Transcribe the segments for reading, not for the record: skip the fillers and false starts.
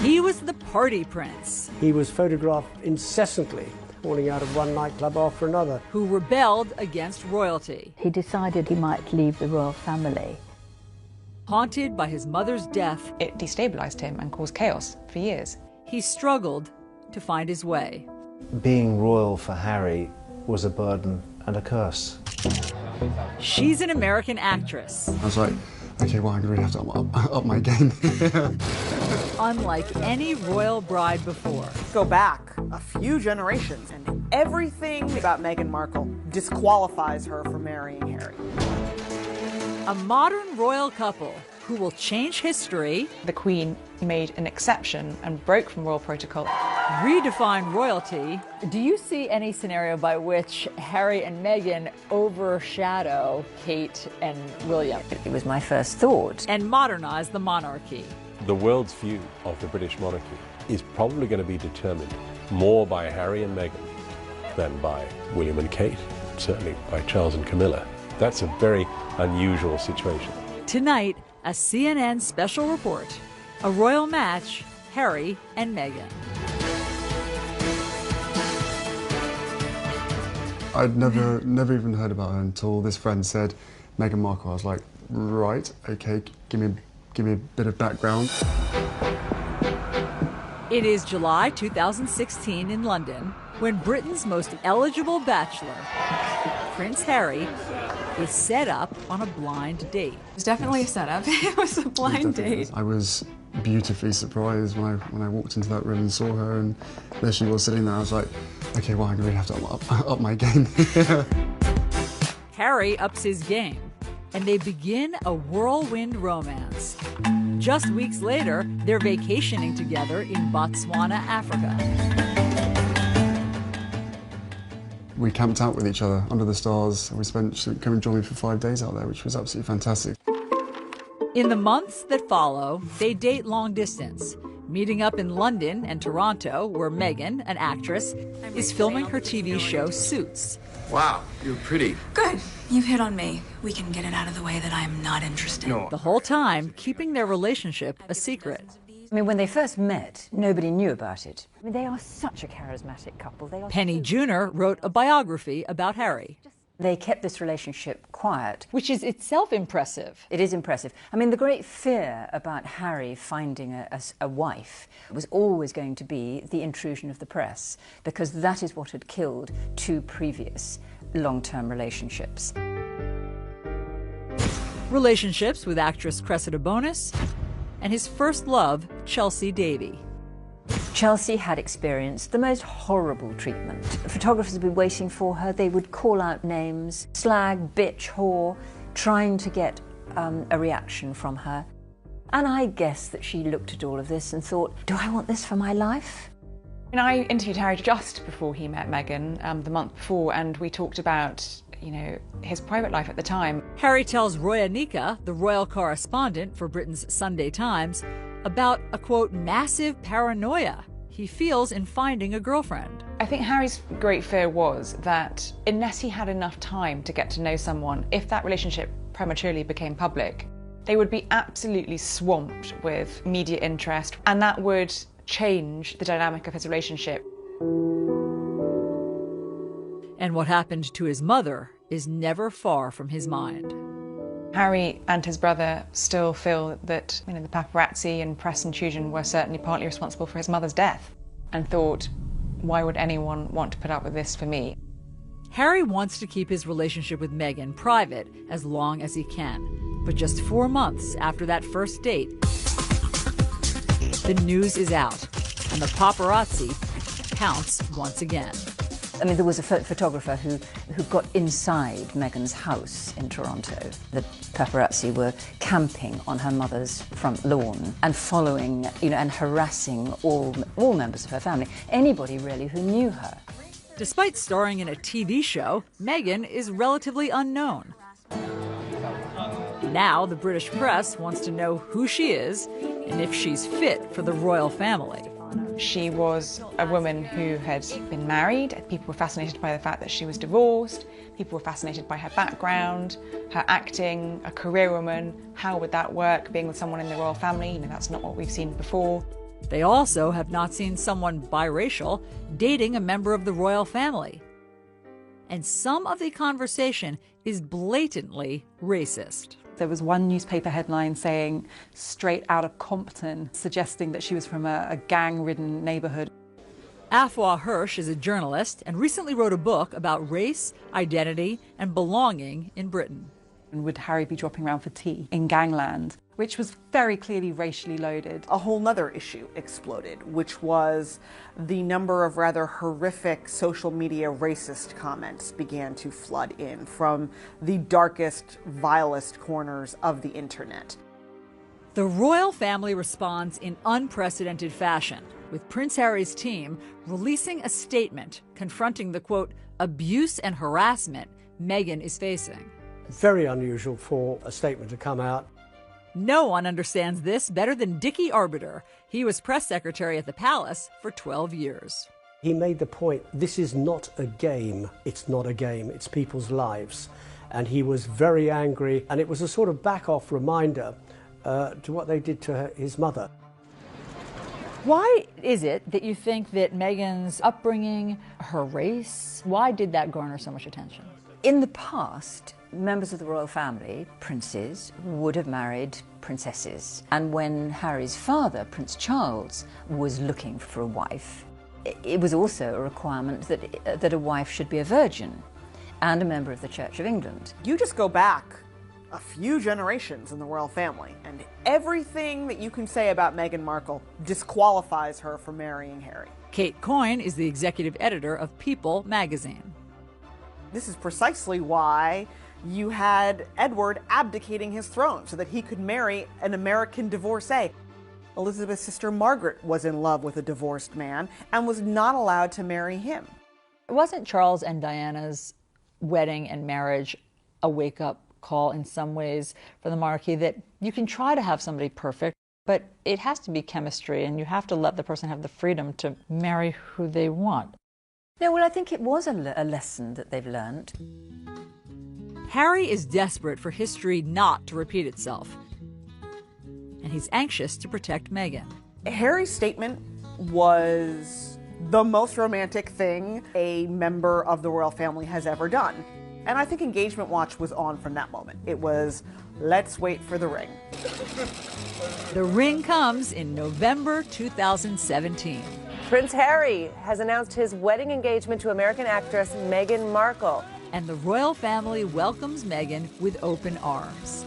He was the party prince. He was photographed incessantly, falling out of one nightclub after another. Who rebelled against royalty. He decided he might leave the royal family. Haunted by his mother's death, it destabilized him and caused chaos for years. He struggled to find his way. Being royal for Harry was a burden and a curse. She's an American actress. I was like, okay, well, I really have to up my game. Unlike any royal bride before. Go back a few generations, and everything about Meghan Markle disqualifies her from marrying Harry. A modern royal couple who will change history. The Queen made an exception and broke from royal protocol. Redefine royalty. Do you see any scenario by which Harry and Meghan overshadow Kate and William? It was my first thought. And modernize the monarchy. The world's view of the British monarchy is probably going to be determined more by Harry and Meghan than by William and Kate, certainly by Charles and Camilla. That's a very unusual situation. Tonight, a CNN special report, a royal match, Harry and Meghan. I'd never even heard about her until this friend said Meghan Markle. I was like, right, okay, give me a bit of background. It is July 2016 in London when Britain's most eligible bachelor, Prince Harry, is set up on a blind date. It was definitely a setup. It was a blind date. I was beautifully surprised when I walked into that room and saw her, and there she was sitting there. I was like, okay, well, I really have to up my game. Harry ups his game, and they begin a whirlwind romance. Just weeks later, they're vacationing together in Botswana, Africa. We camped out with each other under the stars. She came and joined me for 5 days out there, which was absolutely fantastic. In the months that follow, they date long distance, meeting up in London and Toronto, where Meghan, an actress, is filming her TV show Suits. Wow, you're pretty. Good. You've hit on me. We can get it out of the way that I'm not interested. No. The whole time keeping their relationship a secret. I mean, when they first met, nobody knew about it. I mean, they are such a charismatic couple. Penny Junor wrote a biography about Harry. They kept this relationship quiet. Which is itself impressive. It is impressive. I mean, the great fear about Harry finding a wife was always going to be the intrusion of the press, because that is what had killed 2 previous long-term relationships. Relationships with actress Cressida Bonas and his first love, Chelsea Davy. Chelsea had experienced the most horrible treatment. Photographers would be waiting for her. They would call out names, slag, bitch, whore, trying to get a reaction from her. And I guess that she looked at all of this and thought, do I want this for my life? And I interviewed Harry just before he met Meghan, the month before, and we talked about, his private life at the time. Harry tells Roya Nika, the royal correspondent for Britain's Sunday Times, about a, quote, massive paranoia he feels in finding a girlfriend. I think Harry's great fear was that unless he had enough time to get to know someone, if that relationship prematurely became public, they would be absolutely swamped with media interest, and that would change the dynamic of his relationship. And what happened to his mother is never far from his mind. Harry and his brother still feel that the paparazzi and press intrusion were certainly partly responsible for his mother's death, and thought, why would anyone want to put up with this for me? Harry wants to keep his relationship with Meghan private as long as he can. But just 4 months after that first date, the news is out, and the paparazzi pounce once again. I mean, there was a photographer who got inside Meghan's house in Toronto. The paparazzi were camping on her mother's front lawn and following, and harassing all members of her family, anybody really who knew her. Despite starring in a TV show, Meghan is relatively unknown. Now the British press wants to know who she is and if she's fit for the royal family. She was a woman who had been married. People were fascinated by the fact that she was divorced. People were fascinated by her background, her acting, a career woman. How would that work, being with someone in the royal family? That's not what we've seen before. They also have not seen someone biracial dating a member of the royal family. And some of the conversation is blatantly racist. There was one newspaper headline saying, "Straight out of Compton," suggesting that she was from a gang-ridden neighborhood. Afua Hirsch is a journalist and recently wrote a book about race, identity, and belonging in Britain. And would Harry be dropping around for tea in gangland, which was very clearly racially loaded. A whole nother issue exploded, which was the number of rather horrific social media racist comments began to flood in from the darkest, vilest corners of the internet. The royal family responds in unprecedented fashion, with Prince Harry's team releasing a statement confronting the, quote, abuse and harassment Meghan is facing. Very unusual for a statement to come out. No one understands this better than Dickie Arbiter. He was press secretary at the palace for 12 years. He made the point, this is not a game. It's not a game, it's people's lives. And he was very angry, and it was a sort of back-off reminder to what they did to his mother. Why is it that you think that Meghan's upbringing, her race, why did that garner so much attention? In the past, members of the royal family, princes, would have married princesses. And when Harry's father, Prince Charles, was looking for a wife, it was also a requirement that a wife should be a virgin and a member of the Church of England. You just go back a few generations in the royal family, and everything that you can say about Meghan Markle disqualifies her from marrying Harry. Kate Coyne is the executive editor of People magazine. This is precisely why you had Edward abdicating his throne so that he could marry an American divorcee. Elizabeth's sister Margaret was in love with a divorced man and was not allowed to marry him. Wasn't Charles and Diana's wedding and marriage a wake-up call in some ways for the monarchy, that you can try to have somebody perfect, but it has to be chemistry and you have to let the person have the freedom to marry who they want? No, well, I think it was a lesson that they've learned. Harry is desperate for history not to repeat itself, and he's anxious to protect Meghan. Harry's statement was the most romantic thing a member of the royal family has ever done. And I think Engagement Watch was on from that moment. It was, let's wait for the ring. The ring comes in November 2017. Prince Harry has announced his wedding engagement to American actress Meghan Markle. And the royal family welcomes Meghan with open arms.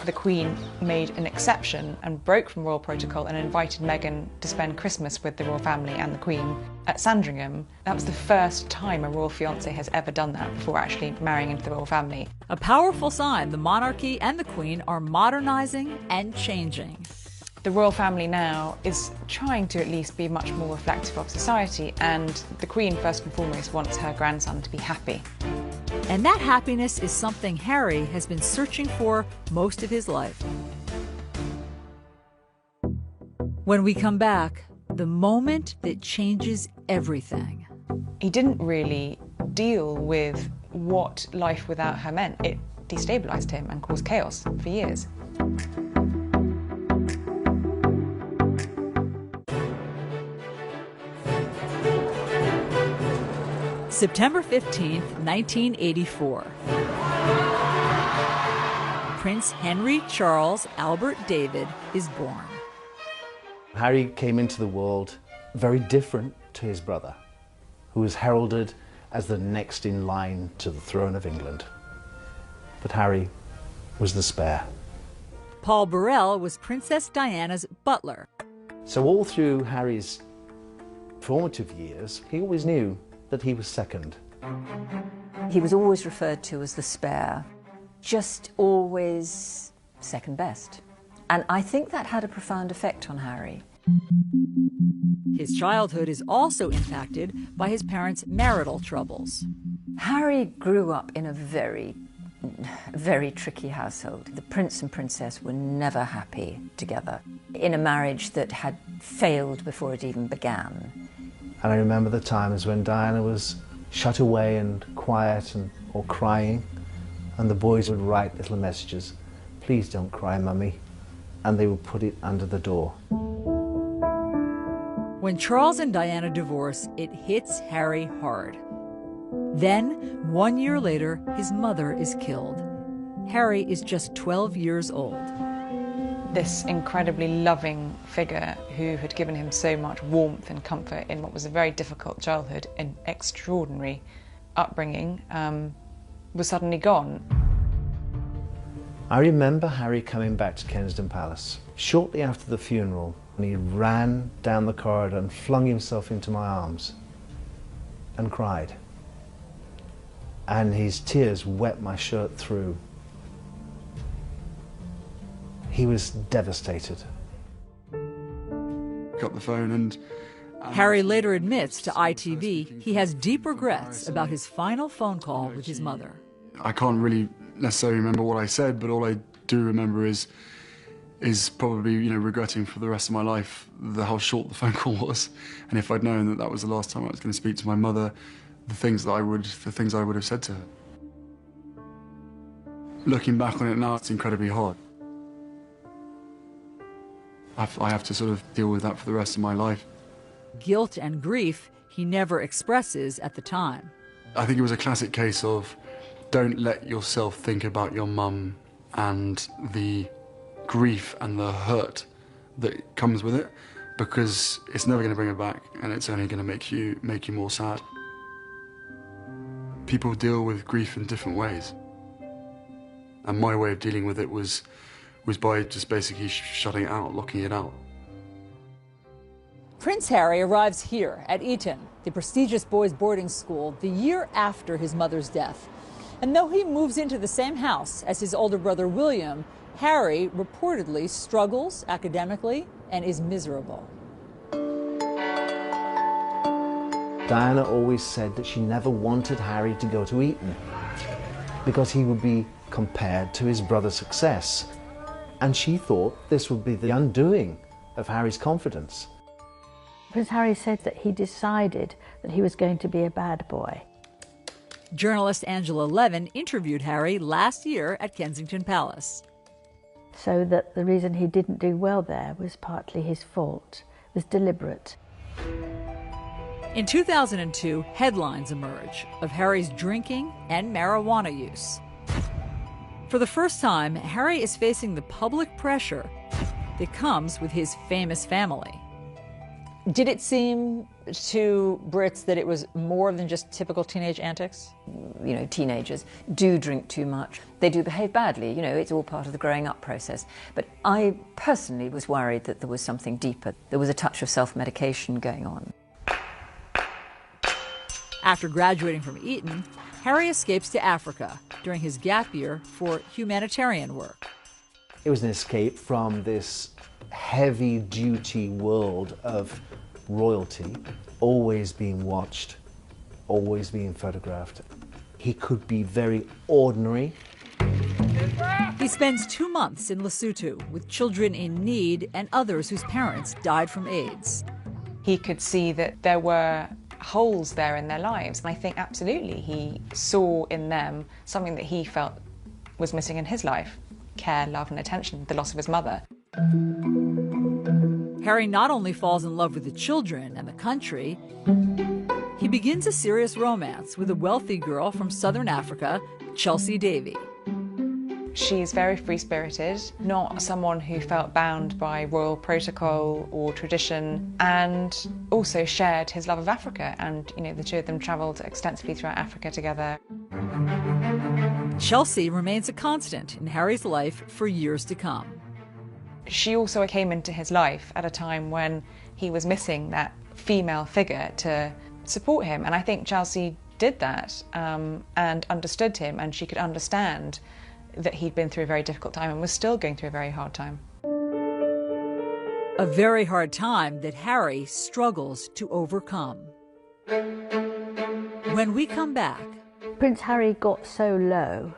The Queen made an exception and broke from royal protocol and invited Meghan to spend Christmas with the royal family and the Queen at Sandringham. That was the first time a royal fiancé has ever done that before actually marrying into the royal family. A powerful sign the monarchy and the Queen are modernizing and changing. The royal family now is trying to at least be much more reflective of society, and the Queen, first and foremost, wants her grandson to be happy. And that happiness is something Harry has been searching for most of his life. When we come back, the moment that changes everything. He didn't really deal with what life without her meant. It destabilized him and caused chaos for years. September 15th, 1984. Prince Henry Charles Albert David is born. Harry came into the world very different to his brother, who was heralded as the next in line to the throne of England. But Harry was the spare. Paul Burrell was Princess Diana's butler. So all through Harry's formative years, he always knew that he was second. He was always referred to as the spare, just always second best. And I think that had a profound effect on Harry. His childhood is also impacted by his parents' marital troubles. Harry grew up in a very tricky household. The prince and princess were never happy together, in a marriage that had failed before it even began. And I remember the times when Diana was shut away and quiet or crying, and the boys would write little messages. Please don't cry, Mummy. and they would put it under the door. When Charles and Diana divorce, it hits Harry hard. Then, 1 year later, his mother is killed. Harry is just 12 years old. This incredibly loving figure who had given him so much warmth and comfort in what was a very difficult childhood and extraordinary upbringing was suddenly gone. I remember Harry coming back to Kensington Palace shortly after the funeral, and he ran down the corridor and flung himself into my arms and cried. And his tears wet my shirt through. He was devastated. Got the phone and Harry later admits to ITV he has deep regrets about his final phone call with his mother. I can't really necessarily remember what I said, but all I do remember is probably, regretting for the rest of my life how short the phone call was. And if I'd known that that was the last time I was going to speak to my mother, the things I would have said to her. Looking back on it now, it's incredibly hard. I have to sort of deal with that for the rest of my life. Guilt and grief he never expresses at the time. I think it was a classic case of don't let yourself think about your mum and the grief and the hurt that comes with it, because it's never going to bring her back, and it's only going to make you more sad. People deal with grief in different ways, and my way of dealing with it was by just basically shutting it out, locking it out. Prince Harry arrives here at Eton, the prestigious boys' boarding school, the year after his mother's death. And though he moves into the same house as his older brother William, Harry reportedly struggles academically and is miserable. Diana always said that she never wanted Harry to go to Eton because he would be compared to his brother's success. And she thought this would be the undoing of Harry's confidence. Prince Harry said that he decided that he was going to be a bad boy. Journalist Angela Levin interviewed Harry last year at Kensington Palace. So that the reason he didn't do well there was partly his fault. It was deliberate. In 2002, headlines emerge of Harry's drinking and marijuana use. For the first time, Harry is facing the public pressure that comes with his famous family. Did it seem to Brits that it was more than just typical teenage antics? Teenagers do drink too much. They do behave badly, it's all part of the growing up process. But I personally was worried that there was something deeper. There was a touch of self-medication going on. After graduating from Eton, Harry escapes to Africa during his gap year for humanitarian work. It was an escape from this heavy-duty world of royalty, always being watched, always being photographed. He could be very ordinary. He spends 2 months in Lesotho with children in need and others whose parents died from AIDS. He could see that there were holes there in their lives. And I think absolutely he saw in them something that he felt was missing in his life: care, love and attention, the loss of his mother. Harry not only falls in love with the children and the country, he begins a serious romance with a wealthy girl from southern Africa, Chelsea Davy. She's very free-spirited, not someone who felt bound by royal protocol or tradition, and also shared his love of Africa, and the two of them travelled extensively throughout Africa together. Chelsea remains a constant in Harry's life for years to come. She also came into his life at a time when he was missing that female figure to support him, and I think Chelsea did that and understood him, and she could understand that he'd been through a very difficult time and was still going through a very hard time. A very hard time that Harry struggles to overcome. When we come back, Prince Harry got so low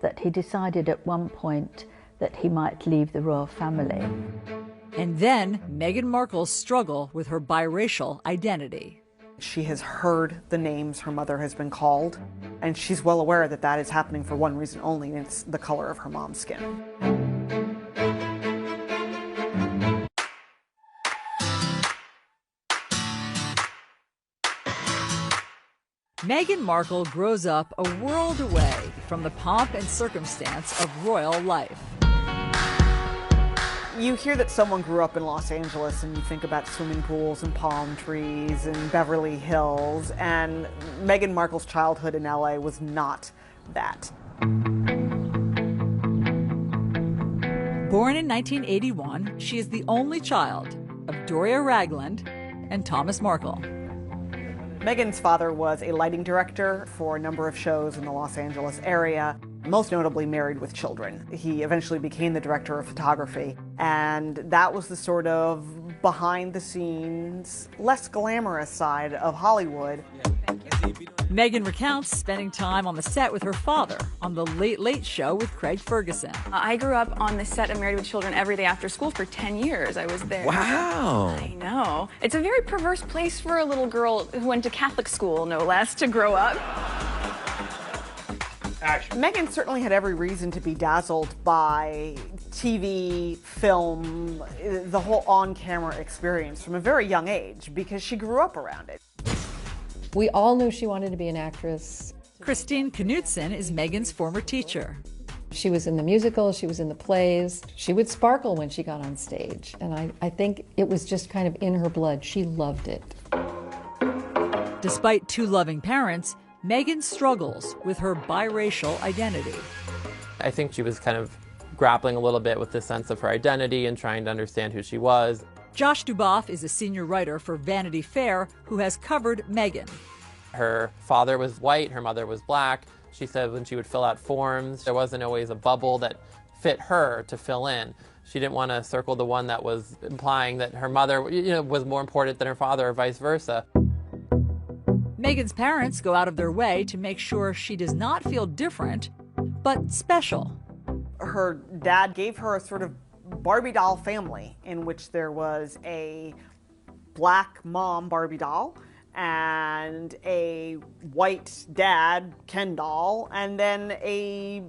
that he decided at one point that he might leave the royal family. And then Meghan Markle's struggle with her biracial identity. She has heard the names her mother has been called, and she's well aware that that is happening for one reason only, and it's the color of her mom's skin. Meghan Markle grows up a world away from the pomp and circumstance of royal life. You hear that someone grew up in Los Angeles and you think about swimming pools and palm trees and Beverly Hills, and Meghan Markle's childhood in LA was not that. Born in 1981, she is the only child of Doria Ragland and Thomas Markle. Meghan's father was a lighting director for a number of shows in the Los Angeles area, most notably Married with Children. He eventually became the director of photography, and that was the sort of behind-the-scenes, less glamorous side of Hollywood. Meghan recounts spending time on the set with her father on The Late Late Show with Craig Ferguson. I grew up on the set of Married with Children every day after school for 10 years. I was there. Wow. I know. It's a very perverse place for a little girl who went to Catholic school, no less, to grow up. Action. Meghan certainly had every reason to be dazzled by TV, film, the whole on-camera experience from a very young age because she grew up around it. We all knew she wanted to be an actress. Christine Knutson is Meghan's former teacher. She was in the musicals, she was in the plays. She would sparkle when she got on stage, and I think it was just kind of in her blood. She loved it. Despite two loving parents, Meghan struggles with her biracial identity. I think she was kind of grappling a little bit with the sense of her identity and trying to understand who she was. Josh Duboff is a senior writer for Vanity Fair who has covered Meghan. Her father was white, her mother was black. She said when she would fill out forms, there wasn't always a bubble that fit her to fill in. She didn't want to circle the one that was implying that her mother, was more important than her father or vice versa. Meghan's parents go out of their way to make sure she does not feel different, but special. Her dad gave her a sort of Barbie doll family in which there was a black mom Barbie doll and a white dad Ken doll and then a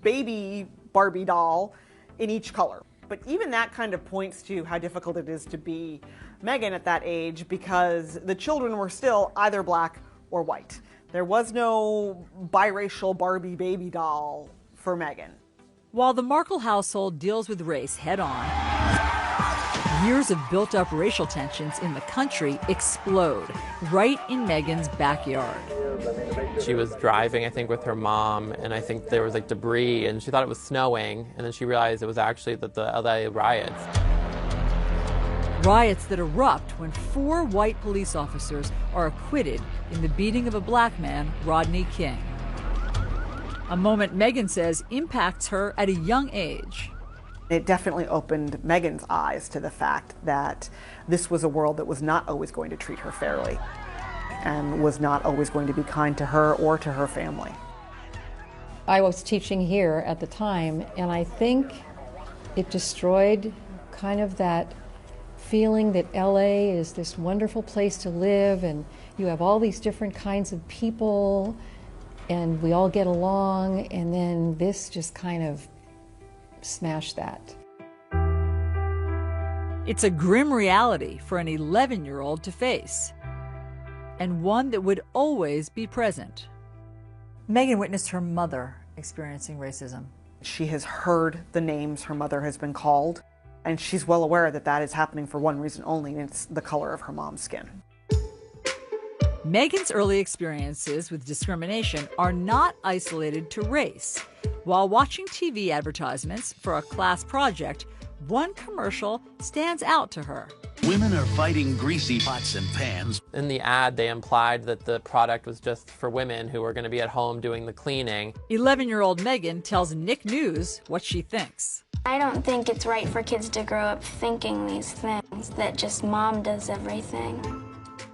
baby Barbie doll in each color. But even that kind of points to how difficult it is to be Meghan at that age because the children were still either black or white. There was no biracial Barbie baby doll for Meghan. While the Markle household deals with race head-on, years of built-up racial tensions in the country explode right in Meghan's backyard. She was driving, I think, with her mom, and I think there was like debris, and she thought it was snowing, and then she realized it was actually the LA riots. Riots that erupt when 4 white police officers are acquitted in the beating of a black man, Rodney King. A moment Meghan says impacts her at a young age. It definitely opened Meghan's eyes to the fact that this was a world that was not always going to treat her fairly and was not always going to be kind to her or to her family. I was teaching here at the time, and I think it destroyed kind of that feeling that LA is this wonderful place to live and you have all these different kinds of people and we all get along, and then this just kind of smashed that. It's a grim reality for an 11-year-old to face, and one that would always be present. Meghan witnessed her mother experiencing racism. She has heard the names her mother has been called, and she's well aware that that is happening for one reason only, and it's the color of her mom's skin. Meghan's early experiences with discrimination are not isolated to race. While watching TV advertisements for a class project, one commercial stands out to her. Women are fighting greasy pots and pans. In the ad, they implied that the product was just for women who were going to be at home doing the cleaning. 11-year-old Meghan tells Nick News what she thinks. I don't think it's right for kids to grow up thinking these things, that just mom does everything.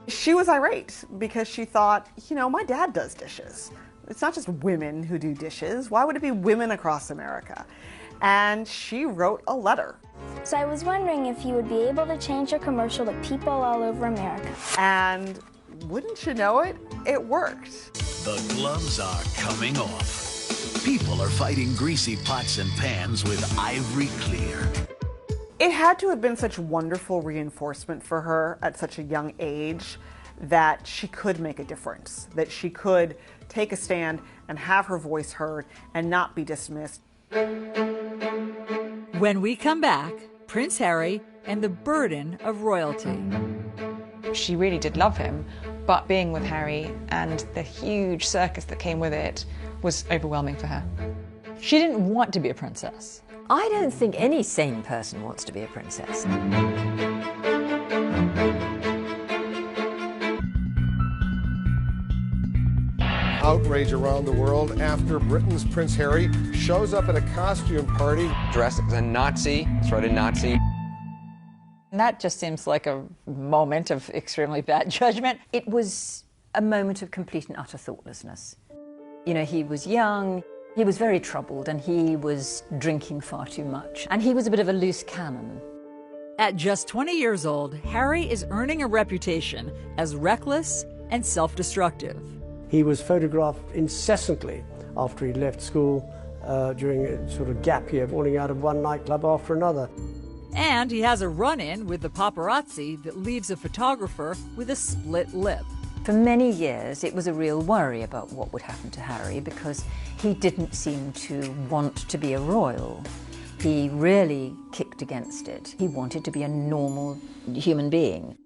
She was irate because she thought, my dad does dishes. It's not just women who do dishes. Why would it be women across America? And she wrote a letter. So I was wondering if you would be able to change your commercial to people all over America. And wouldn't you know it, it worked. The gloves are coming off. People are fighting greasy pots and pans with Ivory Clear. It had to have been such wonderful reinforcement for her at such a young age that she could make a difference, that she could take a stand and have her voice heard and not be dismissed. When we come back, Prince Harry and the burden of royalty. She really did love him, but being with Harry and the huge circus that came with it was overwhelming for her. She didn't want to be a princess. I don't think any sane person wants to be a princess. Outrage around the world after Britain's Prince Harry shows up at a costume party dressed as a Nazi, sort of Nazi. And that just seems like a moment of extremely bad judgment. It was a moment of complete and utter thoughtlessness. You know, he was young, he was very troubled, and he was drinking far too much. And he was a bit of a loose cannon. At just 20 years old, Harry is earning a reputation as reckless and self-destructive. He was photographed incessantly after he left school during a sort of gap year, falling out of one nightclub after another. And he has a run-in with the paparazzi that leaves a photographer with a split lip. For many years, it was a real worry about what would happen to Harry because he didn't seem to want to be a royal. He really kicked against it. He wanted to be a normal human being.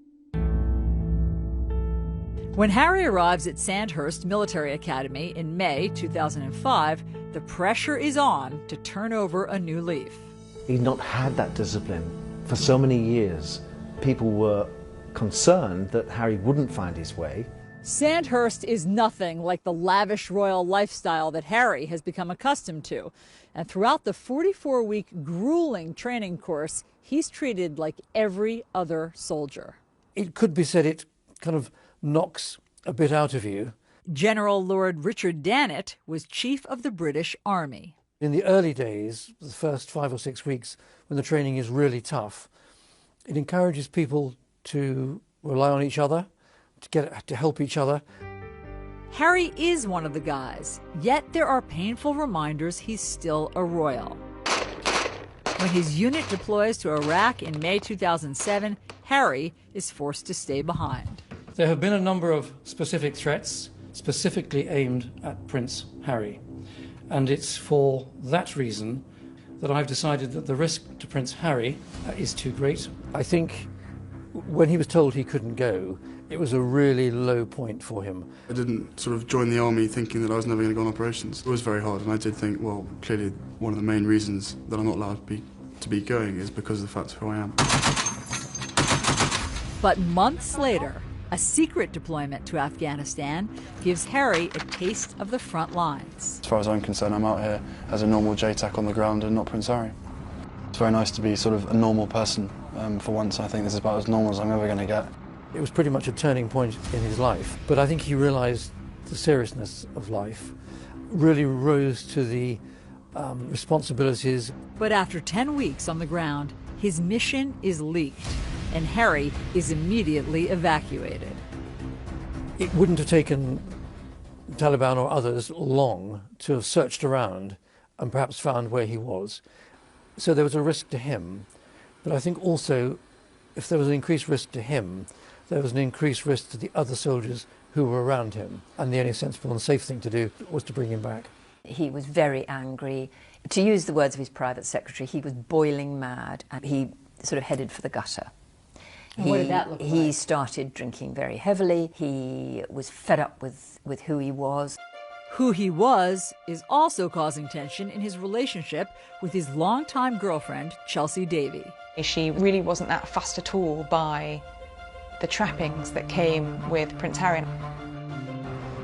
When Harry arrives at Sandhurst Military Academy in May 2005, the pressure is on to turn over a new leaf. He'd not had that discipline for so many years. People were concerned that Harry wouldn't find his way. Sandhurst is nothing like the lavish royal lifestyle that Harry has become accustomed to. And throughout the 44-week grueling training course, he's treated like every other soldier. It could be said it kind of knocks a bit out of you. General Lord Richard Dannatt was chief of the British Army. In the early days, the first 5 or 6 weeks, when the training is really tough, it encourages people to rely on each other, to help each other. Harry is one of the guys, yet there are painful reminders he's still a royal. When his unit deploys to Iraq in May 2007, Harry is forced to stay behind. There have been a number of specific threats, specifically aimed at Prince Harry. And it's for that reason that I've decided that the risk to Prince Harry is too great. I think when he was told he couldn't go, it was a really low point for him. I didn't sort of join the army thinking that I was never going to go on operations. It was very hard, and I did think, well, clearly one of the main reasons that I'm not allowed to be going is because of the fact of who I am. But months later, a secret deployment to Afghanistan gives Harry a taste of the front lines. As far as I'm concerned, I'm out here as a normal JTAC on the ground and not Prince Harry. It's very nice to be sort of a normal person for once. I think this is about as normal as I'm ever going to get. It was pretty much a turning point in his life, but I think he realised the seriousness of life, really rose to the responsibilities. But after 10 weeks on the ground, his mission is leaked, and Harry is immediately evacuated. It wouldn't have taken Taliban or others long to have searched around and perhaps found where he was. So there was a risk to him, but I think also if there was an increased risk to him, there was an increased risk to the other soldiers who were around him, and the only sensible and safe thing to do was to bring him back. He was very angry. To use the words of his private secretary, he was boiling mad, and he sort of headed for the gutter. What did that look like? He started drinking very heavily. He was fed up with who he was. Who he was is also causing tension in his relationship with his longtime girlfriend, Chelsea Davy. She really wasn't that fussed at all by the trappings that came with Prince Harry.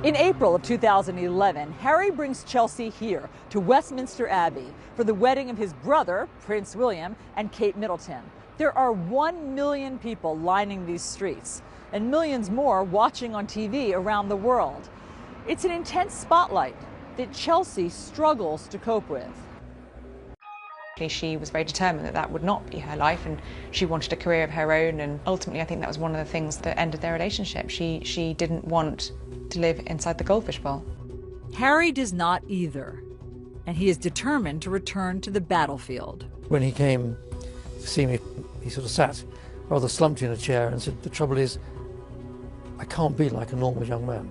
In April of 2011, Harry brings Chelsea here to Westminster Abbey for the wedding of his brother, Prince William, and Kate Middleton. There are 1 million people lining these streets, and millions more watching on TV around the world. It's an intense spotlight that Chelsea struggles to cope with. She was very determined that that would not be her life, and she wanted a career of her own, and ultimately I think that was one of the things that ended their relationship. She didn't want to live inside the goldfish bowl. Harry does not either, and he is determined to return to the battlefield. When he came to see me, he sort of sat rather slumped in a chair and said, "The trouble is, I can't be like a normal young man.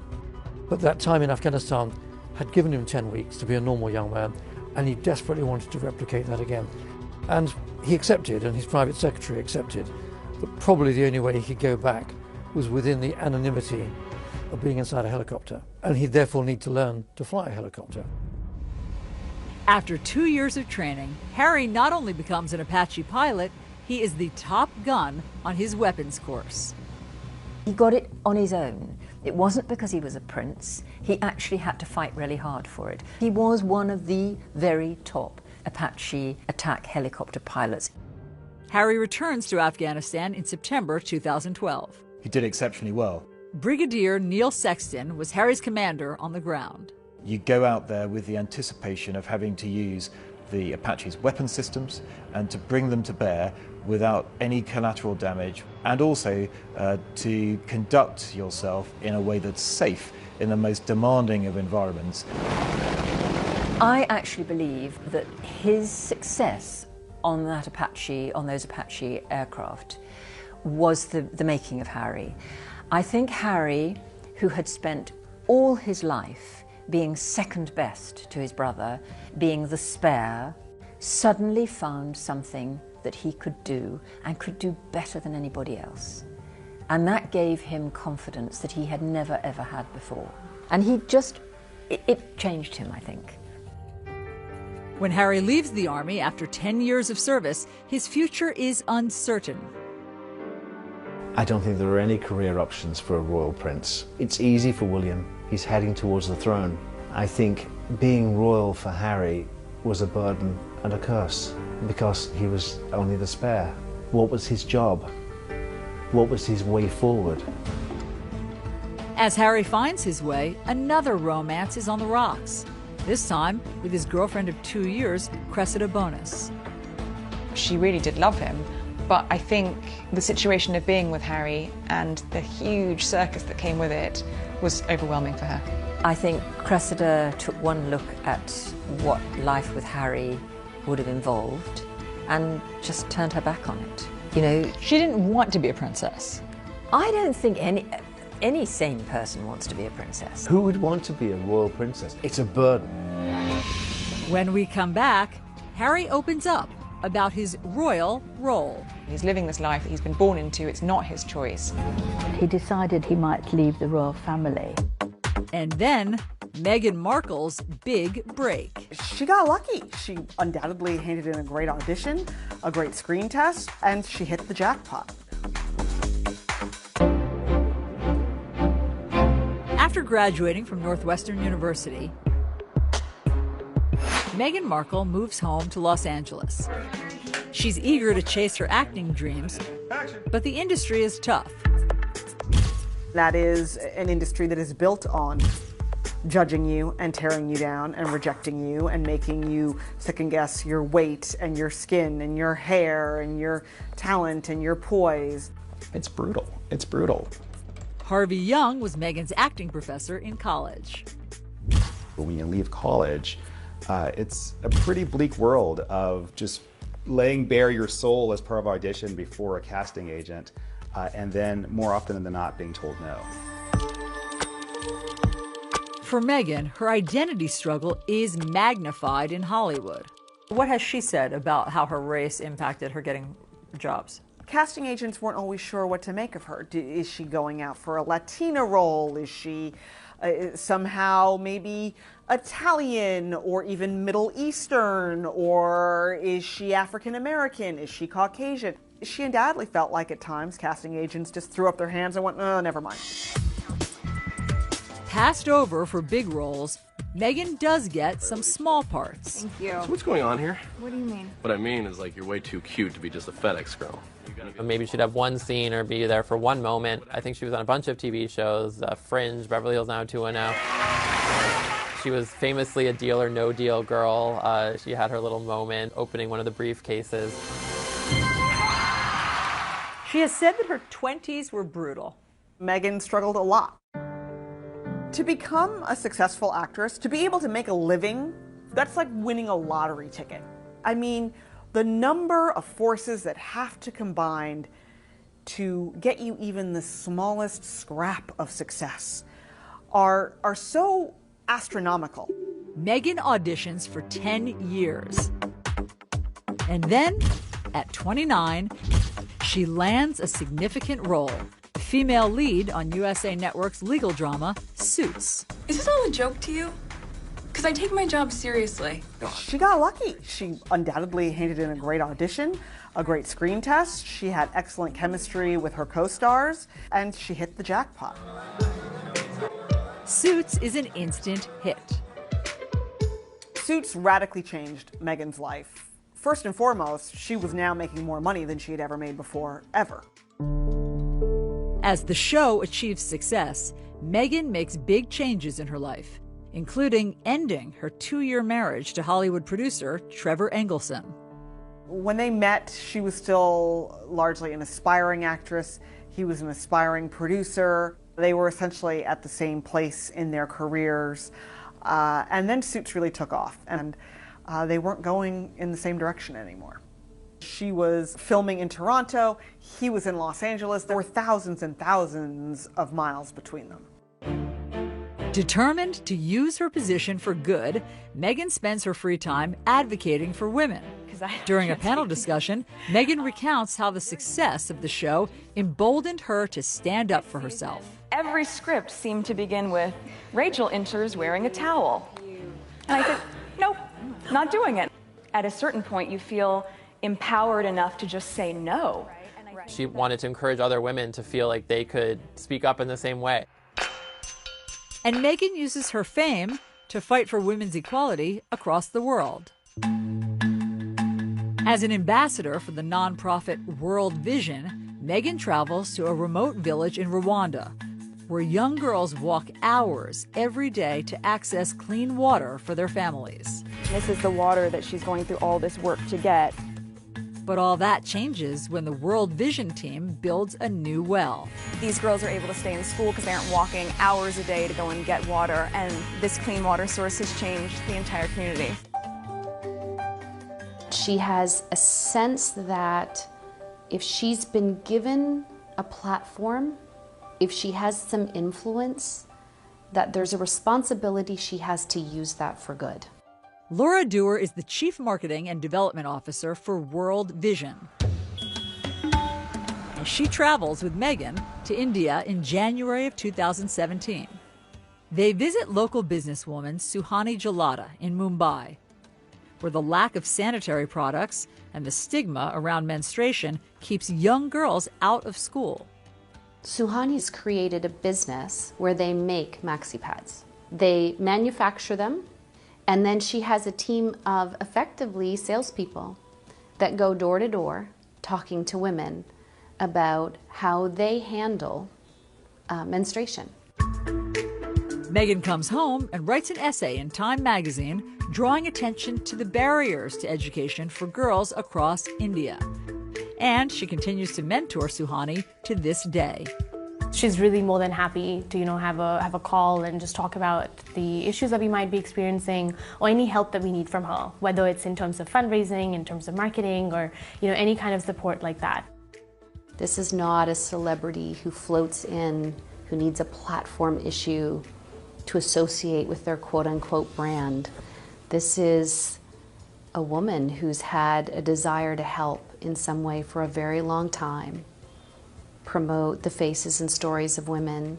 But that time in Afghanistan had given him 10 weeks to be a normal young man, and he desperately wanted to replicate that again. And he accepted, and his private secretary accepted, that probably the only way he could go back was within the anonymity of being inside a helicopter, and he'd therefore need to learn to fly a helicopter. After 2 years of training, Harry not only becomes an Apache pilot, he is the top gun on his weapons course. He got it on his own. It wasn't because he was a prince. He actually had to fight really hard for it. He was one of the very top Apache attack helicopter pilots. Harry returns to Afghanistan in September 2012. He did exceptionally well. Brigadier Neil Sexton was Harry's commander on the ground. You go out there with the anticipation of having to use the Apache's weapon systems and to bring them to bear without any collateral damage, and also to conduct yourself in a way that's safe in the most demanding of environments. I actually believe that his success on those Apache aircraft was the making of Harry. I think Harry, who had spent all his life being second best to his brother, being the spare, suddenly found something that he could do, and could do better than anybody else. And that gave him confidence that he had never ever had before. And it changed him, I think. When Harry leaves the army after 10 years of service, his future is uncertain. I don't think there are any career options for a royal prince. It's easy for William. He's heading towards the throne. I think being royal for Harry was a burden and a curse because he was only the spare. What was his job? What was his way forward? As Harry finds his way, another romance is on the rocks. This time with his girlfriend of 2 years, Cressida Bonus. She really did love him, but I think the situation of being with Harry and the huge circus that came with it was overwhelming for her. I think Cressida took one look at what life with Harry would have involved and just turned her back on it. You know, she didn't want to be a princess. I don't think any sane person wants to be a princess. Who would want to be a royal princess? It's a burden. When we come back, Harry opens up about his royal role. He's living this life that he's been born into. It's not his choice. He decided he might leave the royal family. And then Meghan Markle's big break. She got lucky. She undoubtedly handed in a great audition, a great screen test, and she hit the jackpot. After graduating from Northwestern University, Meghan Markle moves home to Los Angeles. She's eager to chase her acting dreams, but the industry is tough. That is an industry that is built on judging you and tearing you down and rejecting you and making you second guess your weight and your skin and your hair and your talent and your poise. It's brutal. It's brutal. Harvey Young was Meghan's acting professor in college. When you leave college, it's a pretty bleak world of just laying bare your soul as part of audition before a casting agent, and then more often than not being told no. For Meghan, her identity struggle is magnified in Hollywood. What has she said about how her race impacted her getting jobs? Casting agents weren't always sure what to make of her. Is she going out for a Latina role? Is she somehow maybe Italian or even Middle Eastern? Or is she African American? Is she Caucasian? She undoubtedly felt like at times casting agents just threw up their hands and went, oh, never mind. Passed over for big roles, Meghan does get some small parts. Thank you. So what's going on here? What do you mean? What I mean is, like, you're way too cute to be just a FedEx girl. Maybe she'd have one scene or be there for one moment. I think she was on a bunch of TV shows, Fringe, Beverly Hills 90210. She was famously a deal or no deal girl. She had her little moment opening one of the briefcases. She has said that her 20s were brutal. Meghan struggled a lot. To become a successful actress, to be able to make a living, that's like winning a lottery ticket. I mean, the number of forces that have to combine to get you even the smallest scrap of success are so astronomical. Meghan auditions for 10 years. And then, at 29, she lands a significant role. Female lead on USA Network's legal drama, Suits. Is this all a joke to you? Because I take my job seriously. She got lucky. She undoubtedly handed in a great audition, a great screen test. She had excellent chemistry with her co-stars, and she hit the jackpot. Suits is an instant hit. Suits radically changed Meghan's life. First and foremost, she was now making more money than she had ever made before, ever. As the show achieves success, Meghan makes big changes in her life, including ending her 2-year marriage to Hollywood producer Trevor Engelson. When they met, she was still largely an aspiring actress. He was an aspiring producer. They were essentially at the same place in their careers. And then Suits really took off, and they weren't going in the same direction anymore. She was filming in Toronto, he was in Los Angeles. There were thousands and thousands of miles between them. Determined to use her position for good, Meghan spends her free time advocating for women. During a panel discussion, Meghan recounts how the success of the show emboldened her to stand up for herself. Every script seemed to begin with, Rachel enters wearing a towel. And I said, nope, not doing it. At a certain point, you feel empowered enough to just say no. She wanted to encourage other women to feel like they could speak up in the same way. And Meghan uses her fame to fight for women's equality across the world. As an ambassador for the nonprofit World Vision, Meghan travels to a remote village in Rwanda, where young girls walk hours every day to access clean water for their families. This is the water that she's going through all this work to get. But all that changes when the World Vision team builds a new well. These girls are able to stay in school because they aren't walking hours a day to go and get water, and this clean water source has changed the entire community. She has a sense that if she's been given a platform, if she has some influence, that there's a responsibility she has to use that for good. Laura Dewar is the Chief Marketing and Development Officer for World Vision. And she travels with Meghan to India in January of 2017. They visit local businesswoman Suhani Jalata in Mumbai, where the lack of sanitary products and the stigma around menstruation keeps young girls out of school. Suhani's created a business where they make maxi pads. They manufacture them, and then she has a team of effectively salespeople that go door to door talking to women about how they handle menstruation. Meghan comes home and writes an essay in Time magazine drawing attention to the barriers to education for girls across India. And she continues to mentor Suhani to this day. She's really more than happy to, have a call and just talk about the issues that we might be experiencing or any help that we need from her, whether it's in terms of fundraising, in terms of marketing, or any kind of support like that. This is not a celebrity who floats in, who needs a platform issue to associate with their quote-unquote brand. This is a woman who's had a desire to help in some way for a very long time, promote the faces and stories of women,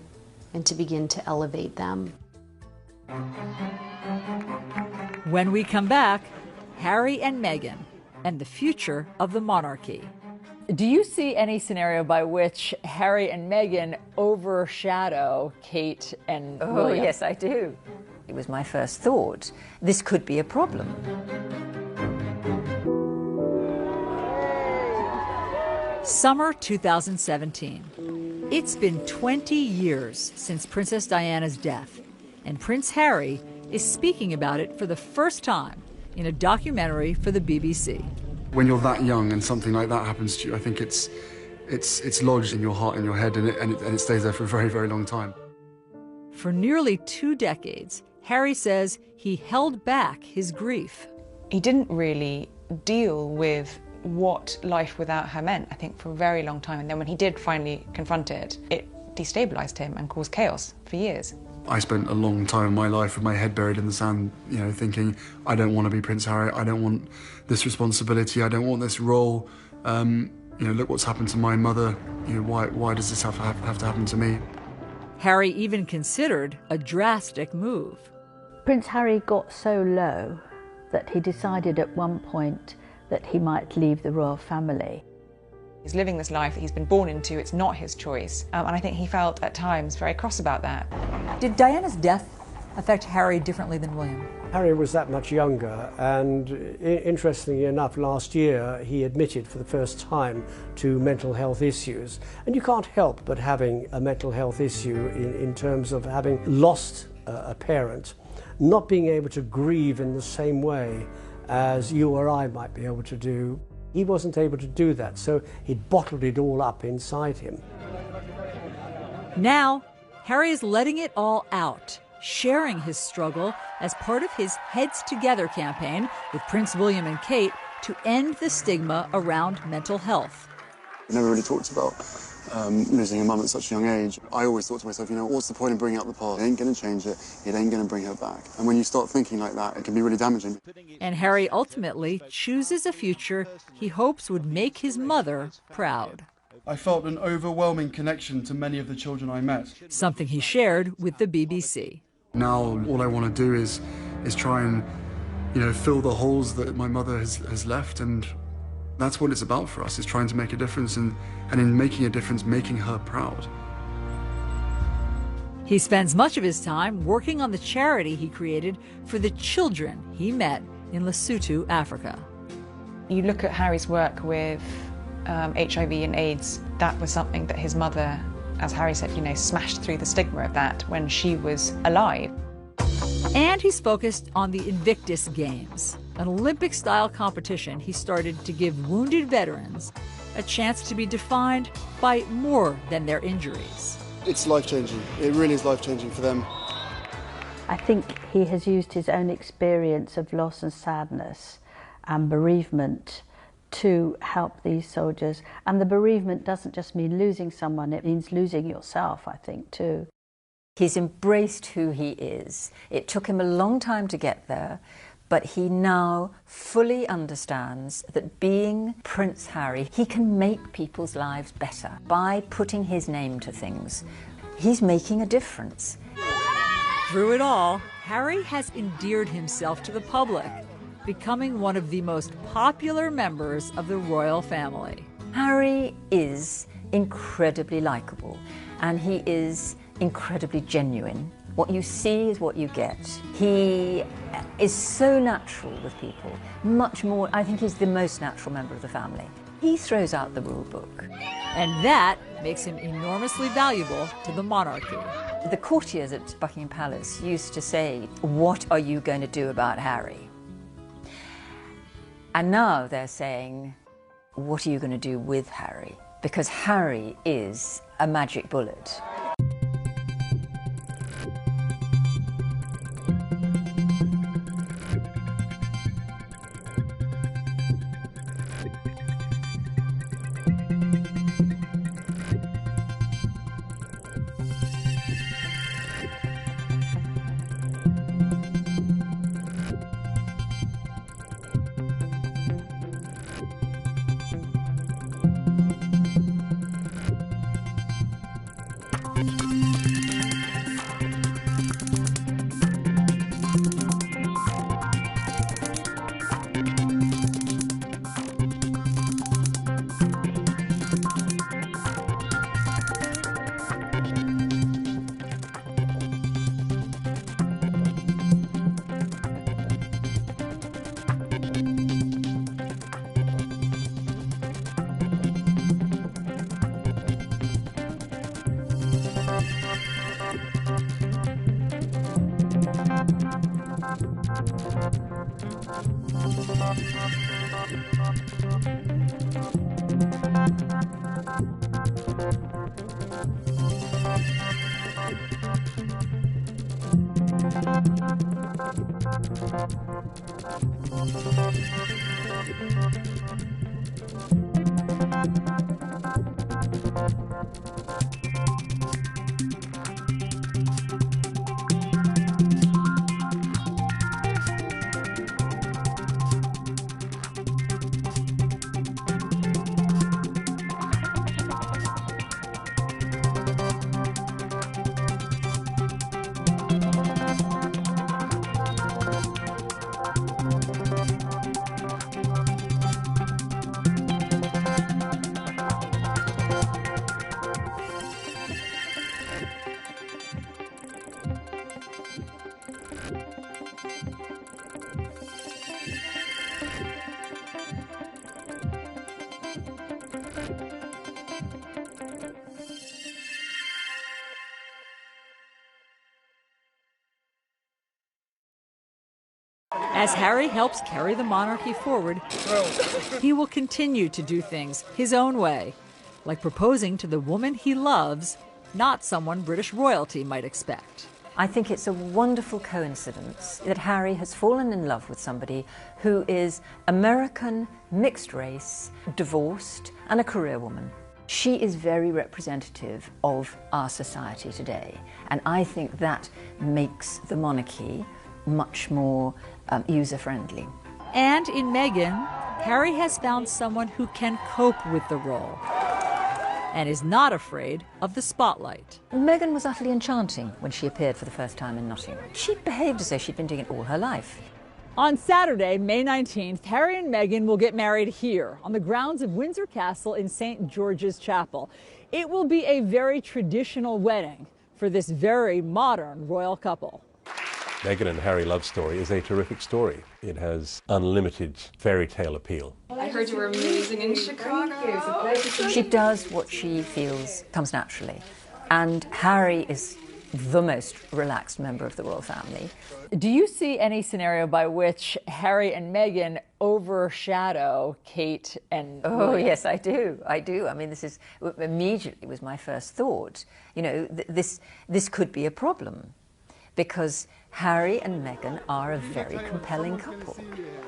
and to begin to elevate them. When we come back, Harry and Meghan and the future of the monarchy. Do you see any scenario by which Harry and Meghan overshadow Kate and William? Oh, yes, I do. It was my first thought. This could be a problem. Summer 2017. It's been 20 years since Princess Diana's death, and Prince Harry is speaking about it for the first time in a documentary for the BBC. When you're that young and something like that happens to you, I think it's lodged in your heart and your head, and it stays there for a very, very long time. For nearly 2 decades, Harry says he held back his grief. He didn't really deal with what life without her meant, I think, for a very long time. And then when he did finally confront it, it destabilised him and caused chaos for years. I spent a long time in my life with my head buried in the sand, you know, thinking, I don't want to be Prince Harry, I don't want this responsibility, I don't want this role. You know, look what's happened to my mother, you know, why does this have to happen to me? Harry even considered a drastic move. Prince Harry got so low that he decided at one point that he might leave the royal family. He's living this life that he's been born into, it's not his choice. And I think he felt at times very cross about that. Did Diana's death affect Harry differently than William? Harry was that much younger, and interestingly enough, last year he admitted for the first time to mental health issues. And you can't help but having a mental health issue in terms of having lost a parent, not being able to grieve in the same way as you or I might be able to do. He wasn't able to do that, so he'd bottled it all up inside him. Now, Harry is letting it all out, sharing his struggle as part of his Heads Together campaign with Prince William and Kate to end the stigma around mental health. We never really talked about losing a mum at such a young age. I always thought to myself, you know, what's the point in bringing up the past? It ain't going to change it. It ain't going to bring her back. And when you start thinking like that, it can be really damaging. And Harry ultimately chooses a future he hopes would make his mother proud. I felt an overwhelming connection to many of the children I met. Something he shared with the BBC. Now, all I want to do is try and, you know, fill the holes that my mother has left, and that's what it's about for us, is trying to make a difference, and in making a difference, making her proud. He spends much of his time working on the charity he created for the children he met in Lesotho, Africa. You look at Harry's work with HIV and AIDS, that was something that his mother, as Harry said, you know, smashed through the stigma of that when she was alive. And he's focused on the Invictus Games, an Olympic-style competition he started to give wounded veterans a chance to be defined by more than their injuries. It's life-changing. It really is life-changing for them. I think he has used his own experience of loss and sadness and bereavement to help these soldiers. And the bereavement doesn't just mean losing someone, it means losing yourself, I think, too. He's embraced who he is. It took him a long time to get there, but he now fully understands that being Prince Harry, he can make people's lives better by putting his name to things. He's making a difference. Through it all, Harry has endeared himself to the public, becoming one of the most popular members of the royal family. Harry is incredibly likable, and he is incredibly genuine. What you see is what you get. He is so natural with people, much more, I think he's the most natural member of the family. He throws out the rule book. And that makes him enormously valuable to the monarchy. The courtiers at Buckingham Palace used to say, "What are you going to do about Harry?" And now they're saying, "What are you going to do with Harry?" Because Harry is a magic bullet. As Harry helps carry the monarchy forward, he will continue to do things his own way, like proposing to the woman he loves, not someone British royalty might expect. I think it's a wonderful coincidence that Harry has fallen in love with somebody who is American, mixed race, divorced, and a career woman. She is very representative of our society today, and I think that makes the monarchy much more user-friendly. And in Meghan, Harry has found someone who can cope with the role and is not afraid of the spotlight. Meghan was utterly enchanting when she appeared for the first time in Nottingham. She behaved as though she'd been doing it all her life. On Saturday, May 19th, Harry and Meghan will get married here on the grounds of Windsor Castle in St. George's Chapel. It will be a very traditional wedding for this very modern royal couple. Meghan and Harry love story is a terrific story. It has unlimited fairy tale appeal. I heard you were amazing in Chicago. She does what she feels comes naturally. And Harry is the most relaxed member of the royal family. Do you see any scenario by which Harry and Meghan overshadow Kate and Oh, William? yes, I do. I do. I mean, this is immediately was my first thought. You know, this could be a problem because Harry and Meghan are a very compelling couple.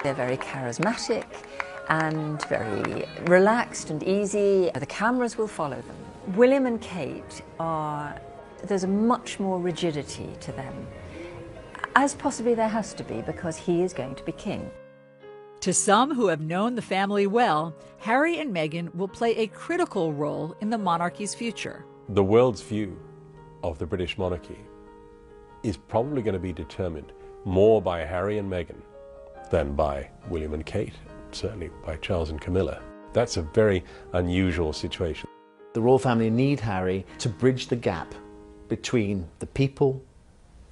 They're very charismatic and very relaxed and easy. The cameras will follow them. William and Kate there's a much more rigidity to them, as possibly there has to be because he is going to be king. To some who have known the family well, Harry and Meghan will play a critical role in the monarchy's future. The world's view of the British monarchy is probably going to be determined more by Harry and Meghan than by William and Kate, certainly by Charles and Camilla. That's a very unusual situation. The royal family need Harry to bridge the gap between the people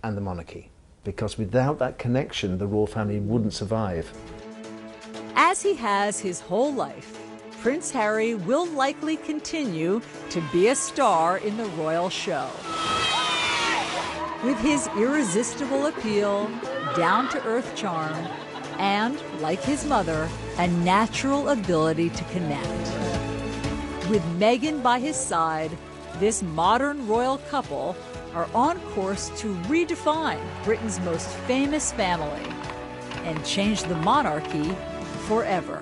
and the monarchy, because without that connection, the royal family wouldn't survive. As he has his whole life, Prince Harry will likely continue to be a star in the royal show. With his irresistible appeal, down-to-earth charm, and, like his mother, a natural ability to connect. With Meghan by his side, this modern royal couple are on course to redefine Britain's most famous family and change the monarchy forever.